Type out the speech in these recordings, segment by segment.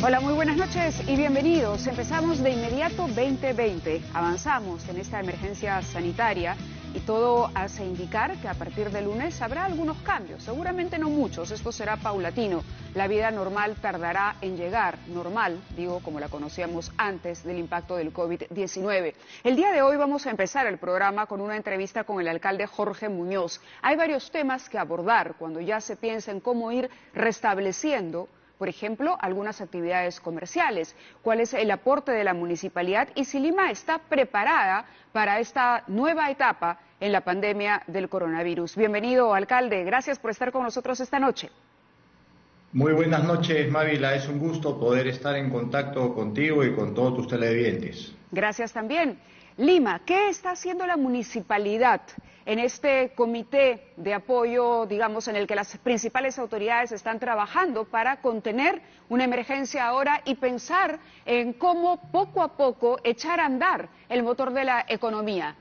Hola, muy buenas noches y bienvenidos. Empezamos de inmediato 2020. Avanzamos en esta emergencia sanitaria y todo hace indicar que a partir de lunes habrá algunos cambios. Seguramente no muchos, esto será paulatino. La vida normal tardará en llegar, normal, digo, como la conocíamos antes del impacto del COVID-19. El día de hoy vamos a empezar el programa con una entrevista con el alcalde Jorge Muñoz. Hay varios temas que abordar cuando ya se piensa en cómo ir restableciendo, por ejemplo, algunas actividades comerciales. ¿Cuál es el aporte de la municipalidad y si Lima está preparada para esta nueva etapa en la pandemia del coronavirus? Bienvenido, alcalde. Gracias por estar con nosotros esta noche. Muy buenas noches, Mávila. Es un gusto poder estar en contacto contigo y con todos tus televidentes. Gracias también. Lima, ¿qué está haciendo la municipalidad en este comité de apoyo, digamos, en el que las principales autoridades están trabajando para contener una emergencia ahora y pensar en cómo poco a poco echar a andar el motor de la economía?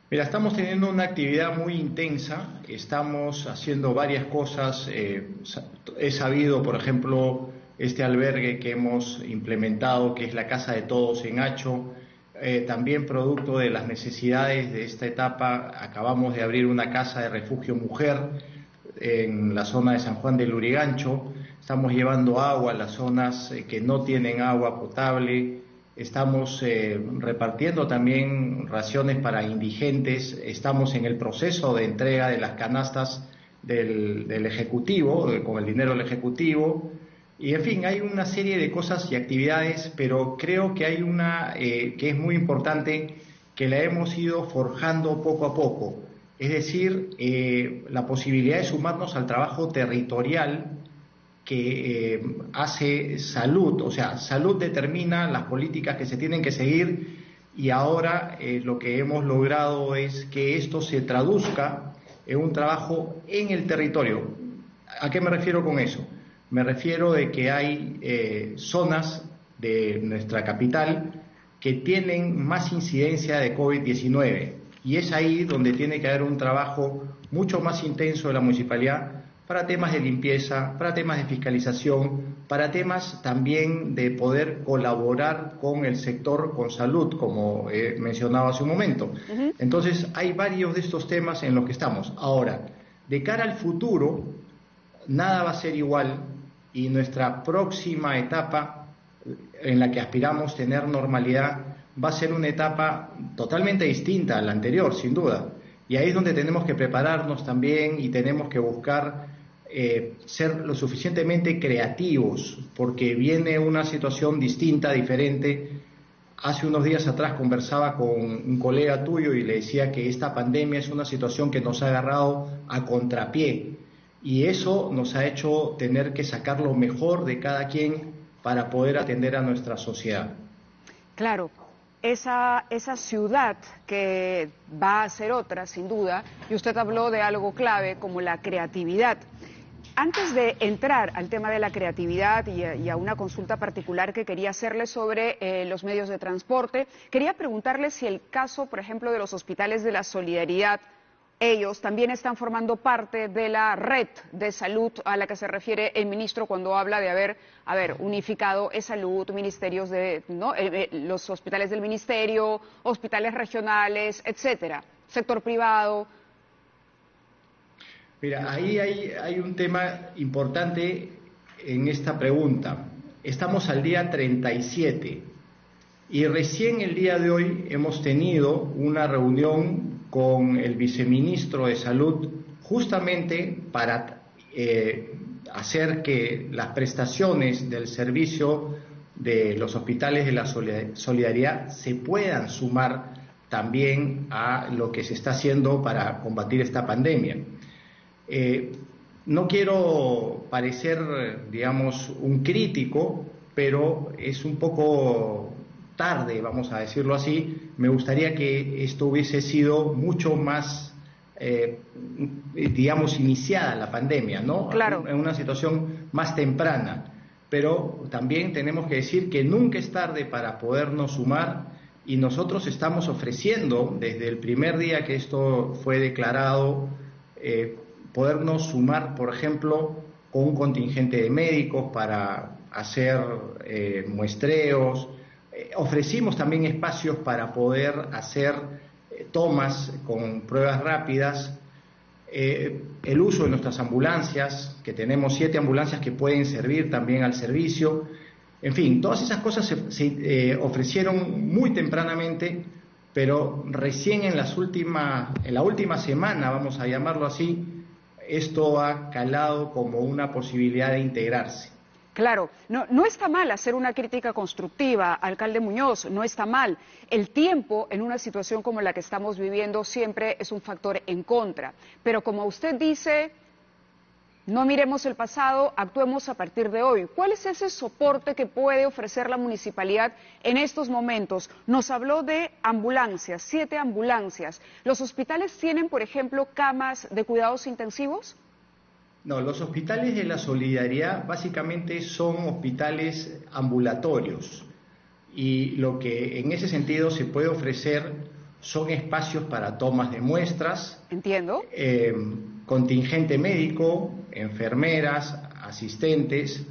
Mira, estamos teniendo una actividad muy intensa, estamos haciendo varias cosas. He sabido, por ejemplo, este albergue que hemos implementado, que es la Casa de Todos en Hacho. También producto de las necesidades de esta etapa, acabamos de abrir una casa de refugio mujer en la zona de San Juan del Lurigancho. Estamos llevando agua a las zonas que no tienen agua potable. Estamos repartiendo también raciones para indigentes. Estamos en el proceso de entrega de las canastas del Ejecutivo, con el dinero del Ejecutivo. Y en fin, hay una serie de cosas y actividades, pero creo que hay una que es muy importante, que la hemos ido forjando poco a poco. Es decir, la posibilidad de sumarnos al trabajo territorial que hace salud. O sea, salud determina las políticas que se tienen que seguir y ahora lo que hemos logrado es que esto se traduzca en un trabajo en el territorio. ¿A qué me refiero con eso? Me refiero de que hay zonas de nuestra capital que tienen más incidencia de COVID-19 y es ahí donde tiene que haber un trabajo mucho más intenso de la municipalidad para temas de limpieza, para temas de fiscalización, para temas también de poder colaborar con el sector, con salud, como he mencionado hace un momento. Entonces, hay varios de estos temas en los que estamos. Ahora, de cara al futuro, nada va a ser igual y nuestra próxima etapa en la que aspiramos tener normalidad va a ser una etapa totalmente distinta a la anterior, sin duda. Y ahí es donde tenemos que prepararnos también y tenemos que buscar ser lo suficientemente creativos, porque viene una situación distinta, diferente. Hace unos días atrás conversaba con un colega tuyo y le decía que esta pandemia es una situación que nos ha agarrado a contrapié. Y eso nos ha hecho tener que sacar lo mejor de cada quien para poder atender a nuestra sociedad. Claro, esa ciudad que va a ser otra, sin duda, y usted habló de algo clave como la creatividad. Antes de entrar al tema de la creatividad y a una consulta particular que quería hacerle sobre los medios de transporte, quería preguntarle si el caso, por ejemplo, de los hospitales de la Solidaridad, ellos también están formando parte de la red de salud a la que se refiere el ministro cuando habla de haber unificado salud, ministerios los hospitales del ministerio, hospitales regionales, etcétera, sector privado. Mira, ahí hay un tema importante en esta pregunta. Estamos al día 37 y recién el día de hoy hemos tenido una reunión con el viceministro de Salud justamente para hacer que las prestaciones del servicio de los hospitales de la Solidaridad se puedan sumar también a lo que se está haciendo para combatir esta pandemia. No quiero parecer, digamos, un crítico, pero es un poco tarde, vamos a decirlo así. Me gustaría que esto hubiese sido mucho más, digamos, iniciada la pandemia, ¿no? Claro. En una situación más temprana. Pero también tenemos que decir que nunca es tarde para podernos sumar y nosotros estamos ofreciendo, desde el primer día que esto fue declarado, podernos sumar, por ejemplo, con un contingente de médicos para hacer muestreos. Ofrecimos también espacios para poder hacer tomas con pruebas rápidas. El uso de nuestras ambulancias, que tenemos 7 ambulancias que pueden servir también al servicio. En fin, todas esas cosas se ofrecieron muy tempranamente, pero recién en la última semana, vamos a llamarlo así, esto ha calado como una posibilidad de integrarse. Claro, no está mal hacer una crítica constructiva, alcalde Muñoz, no está mal. El tiempo en una situación como la que estamos viviendo siempre es un factor en contra. Pero como usted dice, no miremos el pasado, actuemos a partir de hoy. ¿Cuál es ese soporte que puede ofrecer la municipalidad en estos momentos? Nos habló de ambulancias, 7 ambulancias. ¿Los hospitales tienen, por ejemplo, camas de cuidados intensivos? No, los hospitales de la Solidaridad básicamente son hospitales ambulatorios y lo que en ese sentido se puede ofrecer son espacios para tomas de muestras. Entiendo. Contingente médico, enfermeras, asistentes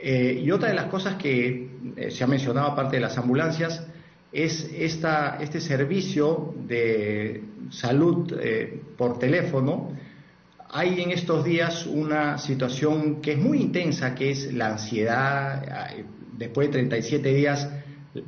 y otra de las cosas que se ha mencionado aparte de las ambulancias es este servicio de salud por teléfono. Hay en estos días una situación que es muy intensa, que es la ansiedad. Después de 37 días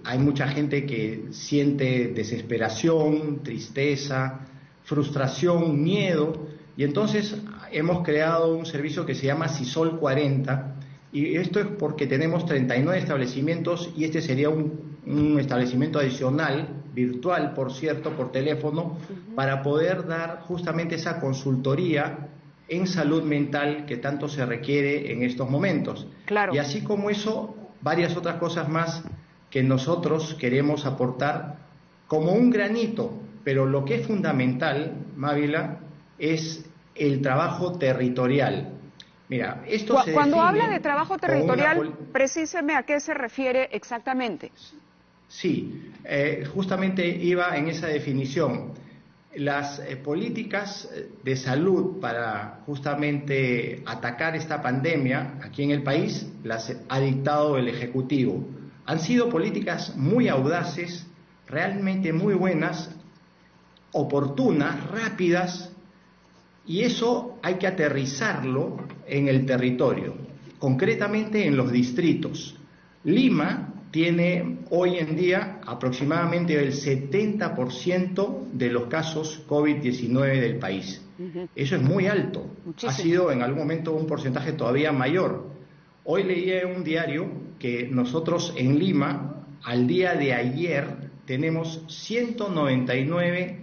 hay mucha gente que siente desesperación, tristeza, frustración, miedo, y entonces hemos creado un servicio que se llama CISOL 40, y esto es porque tenemos 39 establecimientos y este sería un establecimiento adicional, virtual por cierto, por teléfono, para poder dar justamente esa consultoría en salud mental que tanto se requiere en estos momentos. Claro. Y así como eso, varias otras cosas más que nosotros queremos aportar como un granito, pero lo que es fundamental, Mávila, es el trabajo territorial. Mira, esto se Cuando define habla de trabajo territorial, precíseme a qué se refiere exactamente. Sí, justamente iba en esa definición. Las políticas de salud para justamente atacar esta pandemia aquí en el país las ha dictado el Ejecutivo. Han sido políticas muy audaces, realmente muy buenas, oportunas, rápidas, y eso hay que aterrizarlo en el territorio, concretamente en los distritos. Lima tiene hoy en día aproximadamente el 70% de los casos COVID-19 del país. Eso es muy alto. Muchísimo. Ha sido en algún momento un porcentaje todavía mayor. Hoy leí en un diario que nosotros en Lima, al día de ayer, tenemos 199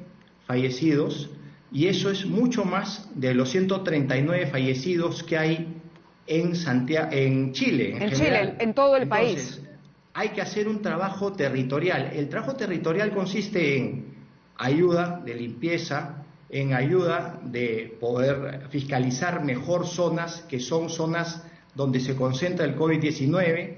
fallecidos, y eso es mucho más de los 139 fallecidos que hay en Chile. En Chile, en todo el país. Hay que hacer un trabajo territorial. El trabajo territorial consiste en ayuda de limpieza, en ayuda de poder fiscalizar mejor zonas que son zonas donde se concentra el COVID-19,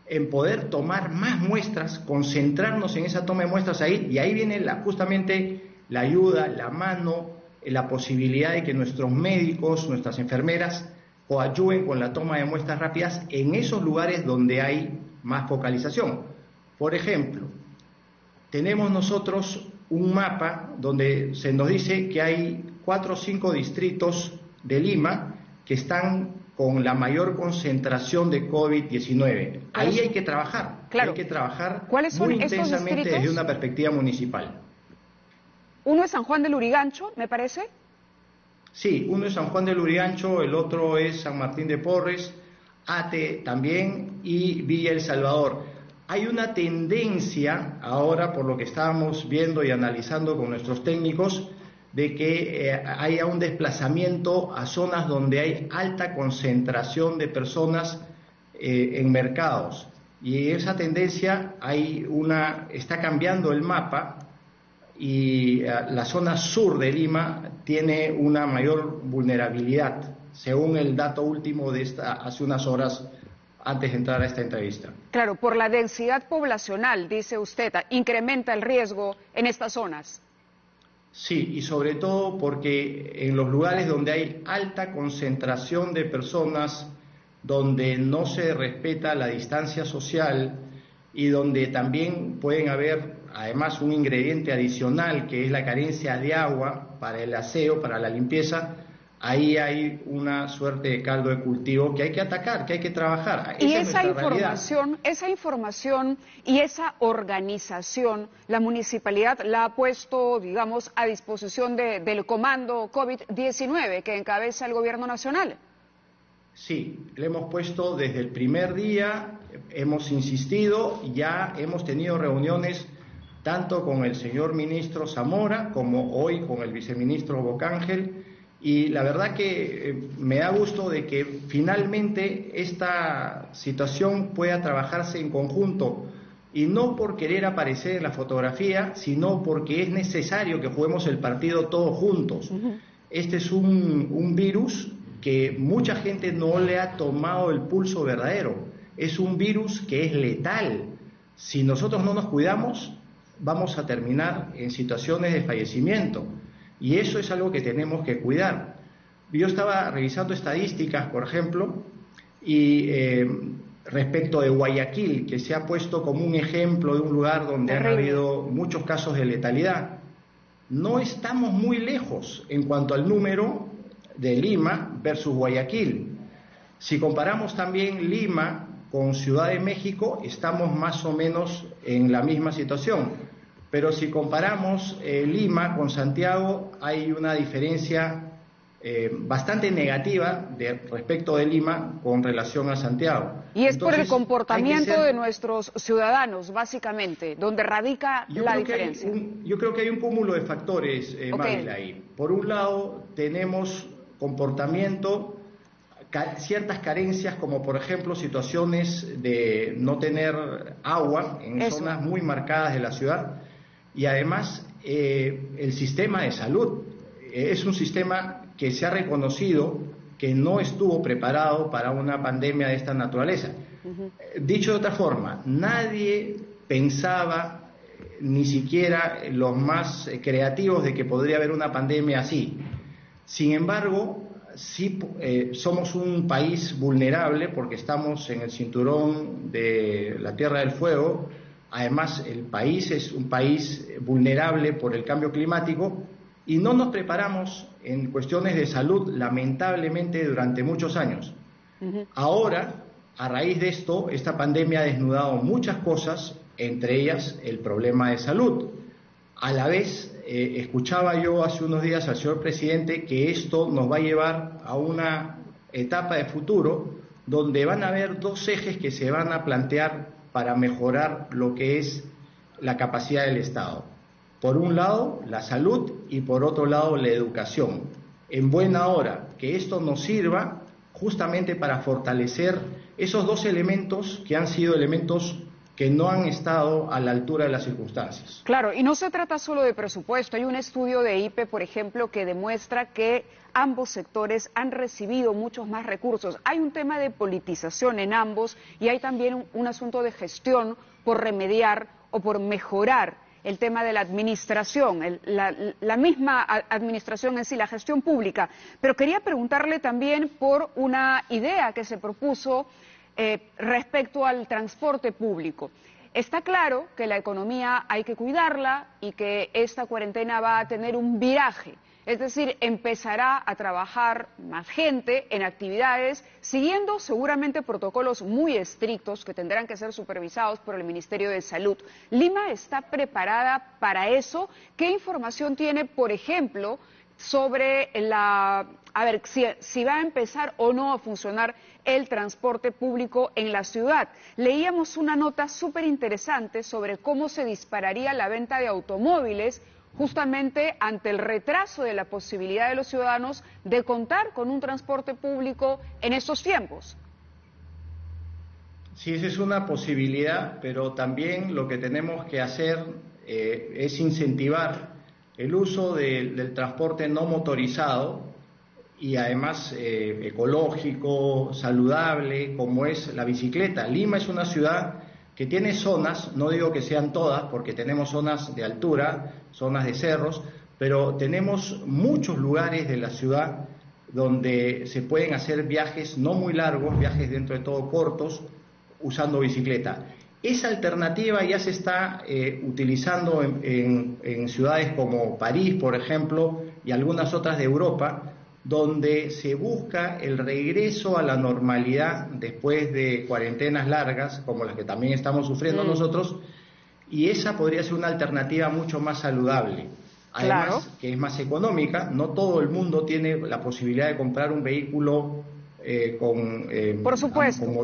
en poder tomar más muestras, concentrarnos en esa toma de muestras ahí, y ahí viene justamente la ayuda, la mano, la posibilidad de que nuestros médicos, nuestras enfermeras coadyuven con la toma de muestras rápidas en esos lugares donde hay más focalización. Por ejemplo, tenemos nosotros un mapa donde se nos dice que hay 4 o 5 distritos de Lima que están con la mayor concentración de COVID-19. Ahí hay que trabajar, claro. Hay que trabajar ¿Cuáles son muy estos intensamente distritos? desde una perspectiva municipal. Uno es San Juan del Lurigancho, me parece. Sí, uno es San Juan del Lurigancho, el otro es San Martín de Porres, Ate también y Villa El Salvador. Hay una tendencia ahora, por lo que estábamos viendo y analizando con nuestros técnicos, de que haya un desplazamiento a zonas donde hay alta concentración de personas en mercados. Y esa tendencia está cambiando el mapa, y la zona sur de Lima tiene una mayor vulnerabilidad, según el dato último de hace unas horas antes de entrar a esta entrevista. Claro, por la densidad poblacional, dice usted, incrementa el riesgo en estas zonas. Sí, y sobre todo porque en los lugares donde hay alta concentración de personas donde no se respeta la distancia social y donde también pueden haber además un ingrediente adicional que es la carencia de agua para el aseo, para la limpieza, ahí hay una suerte de caldo de cultivo que hay que atacar, que hay que trabajar. Y esa información y esa organización, la municipalidad la ha puesto, digamos, a disposición del comando COVID-19 que encabeza el gobierno nacional. Sí, le hemos puesto desde el primer día, hemos insistido, ya hemos tenido reuniones tanto con el señor ministro Zamora como hoy con el viceministro Bocángel, y la verdad que me da gusto de que finalmente esta situación pueda trabajarse en conjunto, y no por querer aparecer en la fotografía, sino porque es necesario que juguemos el partido todos juntos. Este es un virus que mucha gente no le ha tomado el pulso verdadero. Es un virus que es letal. Si nosotros no nos cuidamos, vamos a terminar en situaciones de fallecimiento. Y eso es algo que tenemos que cuidar. Yo estaba revisando estadísticas, por ejemplo, y respecto de Guayaquil, que se ha puesto como un ejemplo de un lugar donde han habido muchos casos de letalidad. No estamos muy lejos en cuanto al número de Lima versus Guayaquil. Si comparamos también Lima con Ciudad de México, estamos más o menos en la misma situación. Pero si comparamos Lima con Santiago, hay una diferencia bastante negativa respecto de Lima con relación a Santiago. Y es por el comportamiento de nuestros ciudadanos, básicamente, donde radica la diferencia. Yo creo que hay un cúmulo de factores, Mávila, ahí. Por un lado, tenemos comportamiento, ciertas carencias, como por ejemplo situaciones de no tener agua en zonas muy marcadas de la ciudad, y además el sistema de salud es un sistema que se ha reconocido que no estuvo preparado para una pandemia de esta naturaleza. Dicho de otra forma, nadie pensaba, ni siquiera los más creativos, de que podría haber una pandemia así. Sin embargo, sí somos un país vulnerable porque estamos en el cinturón de la Tierra del Fuego. Además, el país es un país vulnerable por el cambio climático y no nos preparamos en cuestiones de salud, lamentablemente, durante muchos años. Ahora, a raíz de esto, esta pandemia ha desnudado muchas cosas, entre ellas el problema de salud. A la vez, escuchaba yo hace unos días al señor presidente que esto nos va a llevar a una etapa de futuro donde van a haber dos ejes que se van a plantear para mejorar lo que es la capacidad del Estado. Por un lado, la salud, y por otro lado, la educación. En buena hora, que esto nos sirva justamente para fortalecer esos dos elementos que han sido elementos que no han estado a la altura de las circunstancias. Claro, y no se trata solo de presupuesto. Hay un estudio de IPE, por ejemplo, que demuestra que ambos sectores han recibido muchos más recursos. Hay un tema de politización en ambos y hay también un asunto de gestión por remediar o por mejorar el tema de la administración, la misma administración en sí, la gestión pública. Pero quería preguntarle también por una idea que se propuso respecto al transporte público. Está claro que la economía hay que cuidarla y que esta cuarentena va a tener un viraje, es decir, empezará a trabajar más gente en actividades siguiendo seguramente protocolos muy estrictos que tendrán que ser supervisados por el Ministerio de Salud. ¿Lima está preparada para eso? ¿Qué información tiene, por ejemplo, sobre si va a empezar o no a funcionar el transporte público en la ciudad? Leíamos una nota súper interesante sobre cómo se dispararía la venta de automóviles justamente ante el retraso de la posibilidad de los ciudadanos de contar con un transporte público en estos tiempos. Sí, esa es una posibilidad, pero también lo que tenemos que hacer es incentivar el uso del transporte no motorizado y además ecológico, saludable, como es la bicicleta. Lima es una ciudad que tiene zonas, no digo que sean todas, porque tenemos zonas de altura, zonas de cerros, pero tenemos muchos lugares de la ciudad donde se pueden hacer viajes no muy largos, viajes dentro de todo cortos, usando bicicleta. Esa alternativa ya se está utilizando en ciudades como París, por ejemplo, y algunas otras de Europa, donde se busca el regreso a la normalidad después de cuarentenas largas, como las que también estamos sufriendo nosotros, y esa podría ser una alternativa mucho más saludable. Además, que es más económica. No todo el mundo tiene la posibilidad de comprar un vehículo con motor. Por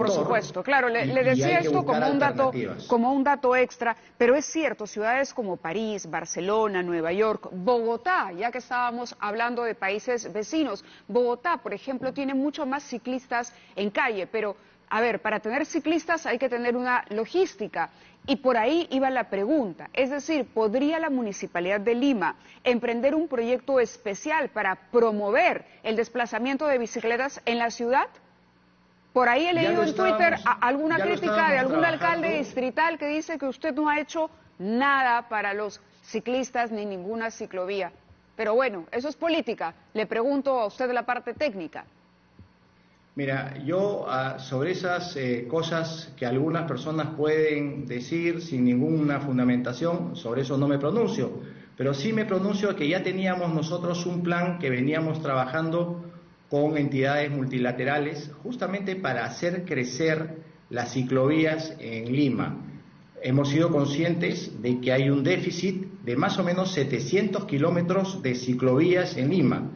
supuesto, claro, le decía esto como un dato extra, pero es cierto, ciudades como París, Barcelona, Nueva York, Bogotá, ya que estábamos hablando de países vecinos, Bogotá, por ejemplo, tiene mucho más ciclistas en calle, pero, a ver, para tener ciclistas hay que tener una logística. Y por ahí iba la pregunta, es decir, ¿podría la Municipalidad de Lima emprender un proyecto especial para promover el desplazamiento de bicicletas en la ciudad? Por ahí he leído en Twitter alguna crítica de algún alcalde distrital que dice que usted no ha hecho nada para los ciclistas ni ninguna ciclovía. Pero bueno, eso es política. Le pregunto a usted la parte técnica. Mira, yo sobre esas cosas que algunas personas pueden decir sin ninguna fundamentación, sobre eso no me pronuncio, pero sí me pronuncio que ya teníamos nosotros un plan que veníamos trabajando con entidades multilaterales justamente para hacer crecer las ciclovías en Lima. Hemos sido conscientes de que hay un déficit de más o menos 700 kilómetros de ciclovías en Lima.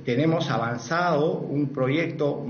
Tenemos avanzado un proyecto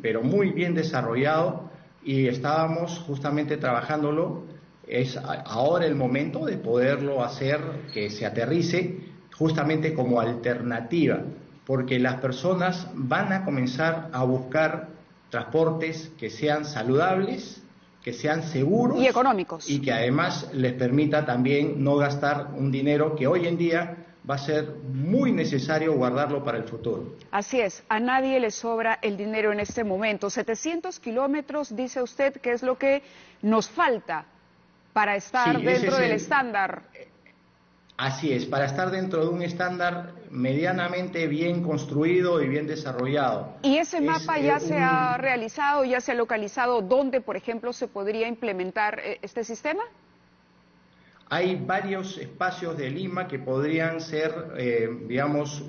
pero muy bien desarrollado y estábamos justamente trabajándolo. Es ahora el momento de poderlo hacer, que se aterrice justamente como alternativa, porque las personas van a comenzar a buscar transportes que sean saludables, que sean seguros y económicos, y que además les permita también no gastar un dinero que hoy en día va a ser muy necesario guardarlo para el futuro. Así es, a nadie le sobra el dinero en este momento. 700 kilómetros, dice usted, que es lo que nos falta para estar dentro del estándar. Así es, para estar dentro de un estándar medianamente bien construido y bien desarrollado. ¿Y ese mapa ya se ha realizado, ya se ha localizado dónde, por ejemplo, se podría implementar este sistema? Hay varios espacios de Lima que podrían ser,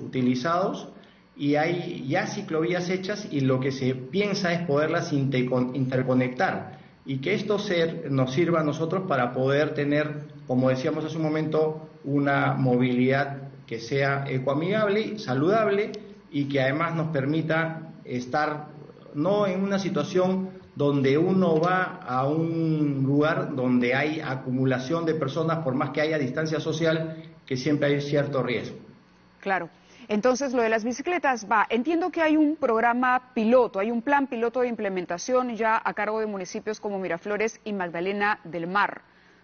utilizados, y hay ya ciclovías hechas y lo que se piensa es poderlas interconectar y que esto nos sirva a nosotros para poder tener, como decíamos hace un momento, una movilidad que sea ecoamigable, saludable y que además nos permita estar no en una situación donde uno va a un lugar donde hay acumulación de personas, por más que haya distancia social, que siempre hay cierto riesgo. Claro. Entonces, lo de las bicicletas entiendo que hay un programa piloto, hay un plan piloto de implementación ya a cargo de municipios como Miraflores y Magdalena del Mar,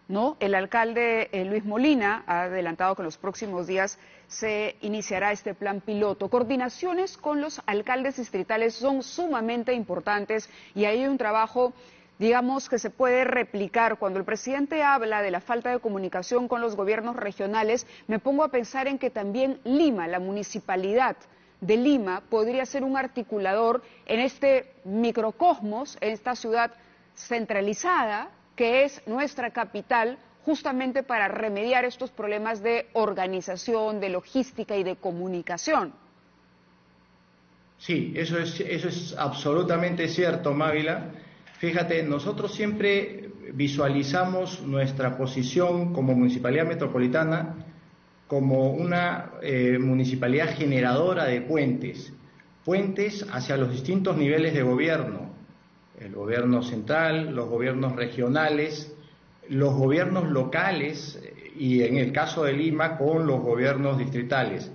¿no? El alcalde Luis Molina ha adelantado que en los próximos días se iniciará este plan piloto. Coordinaciones con los alcaldes distritales son sumamente importantes y hay un trabajo, digamos, que se puede replicar. Cuando el presidente habla de la falta de comunicación con los gobiernos regionales, me pongo a pensar en que también Lima, la municipalidad de Lima, podría ser un articulador en este microcosmos, en esta ciudad centralizada, que es nuestra capital, justamente para remediar estos problemas de organización, de logística y de comunicación. Sí, eso es absolutamente cierto, Mávila. Fíjate, nosotros siempre visualizamos nuestra posición como Municipalidad Metropolitana como una municipalidad generadora de puentes hacia los distintos niveles de gobierno, el gobierno central, los gobiernos regionales, los gobiernos locales y en el caso de Lima con los gobiernos distritales.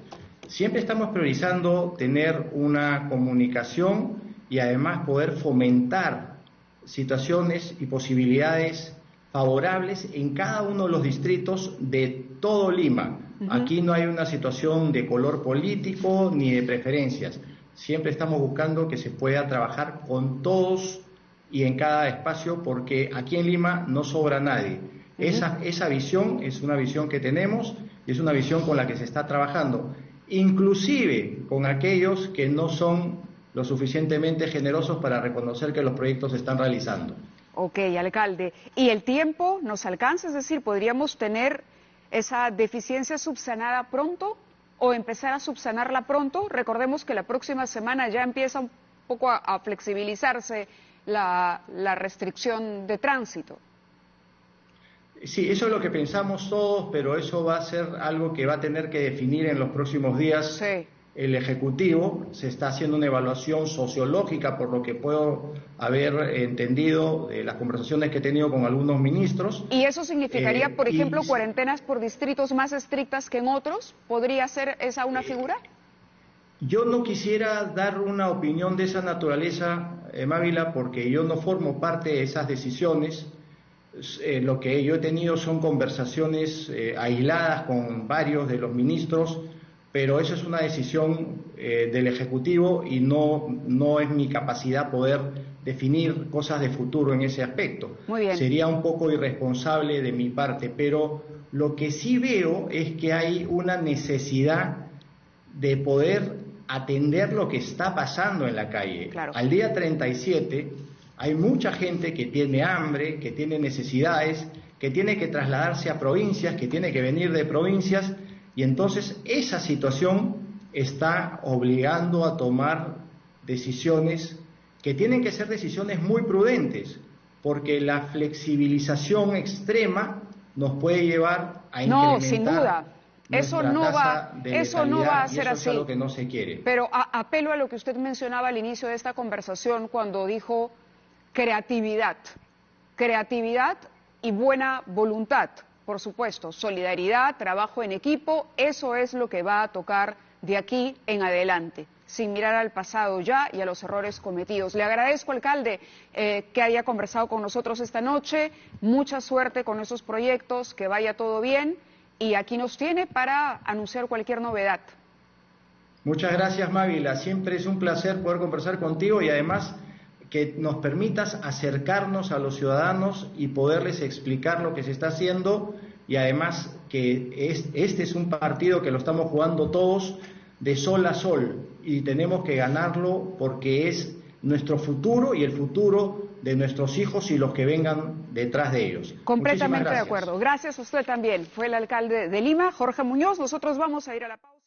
Siempre estamos priorizando tener una comunicación y además poder fomentar situaciones y posibilidades favorables en cada uno de los distritos de todo Lima. Aquí no hay una situación de color político ni de preferencias. Siempre estamos buscando que se pueda trabajar con todos y en cada espacio, porque aquí en Lima no sobra nadie. Esa visión es una visión que tenemos y es una visión con la que se está trabajando. inclusive con aquellos que no son lo suficientemente generosos para reconocer que los proyectos se están realizando. Ok, alcalde. ¿Y el tiempo nos alcanza? Es decir, ¿podríamos tener esa deficiencia subsanada pronto o empezar a subsanarla pronto? Recordemos que la próxima semana ya empieza un poco a flexibilizarse la restricción de tránsito. Sí, eso es lo que pensamos todos, pero eso va a ser algo que va a tener que definir en los próximos días. Sí. El Ejecutivo. Se está haciendo una evaluación sociológica, por lo que puedo haber entendido de las conversaciones que he tenido con algunos ministros. ¿Y eso significaría, por ejemplo, cuarentenas por distritos más estrictas que en otros? ¿Podría ser esa una figura? Yo no quisiera dar una opinión de esa naturaleza, Mávila, porque yo no formo parte de esas decisiones. Lo que yo he tenido son conversaciones aisladas con varios de los ministros, pero esa es una decisión del Ejecutivo y no es mi capacidad poder definir cosas de futuro en ese aspecto. Muy bien. Sería un poco irresponsable de mi parte, pero lo que sí veo es que hay una necesidad de poder atender lo que está pasando en la calle. Claro. Al día 37 hay mucha gente que tiene hambre, que tiene necesidades, que tiene que trasladarse a provincias, que tiene que venir de provincias. Y entonces esa situación está obligando a tomar decisiones que tienen que ser decisiones muy prudentes, porque la flexibilización extrema nos puede llevar a incrementar. No, sin duda. Eso no va a ser así. Es algo que no se quiere. Pero apelo a lo que usted mencionaba al inicio de esta conversación cuando dijo creatividad y buena voluntad. Por supuesto, solidaridad, trabajo en equipo, eso es lo que va a tocar de aquí en adelante, sin mirar al pasado ya y a los errores cometidos. Le agradezco, alcalde, que haya conversado con nosotros esta noche. Mucha suerte con esos proyectos, que vaya todo bien y aquí nos tiene para anunciar cualquier novedad. Muchas gracias, Mávila. Siempre es un placer poder conversar contigo y además que nos permitas acercarnos a los ciudadanos y poderles explicar lo que se está haciendo, y además que este es un partido que lo estamos jugando todos de sol a sol y tenemos que ganarlo porque es nuestro futuro y el futuro de nuestros hijos y los que vengan detrás de ellos. Completamente de acuerdo. Gracias a usted también. Fue el alcalde de Lima, Jorge Muñoz. Nosotros vamos a ir a la pausa.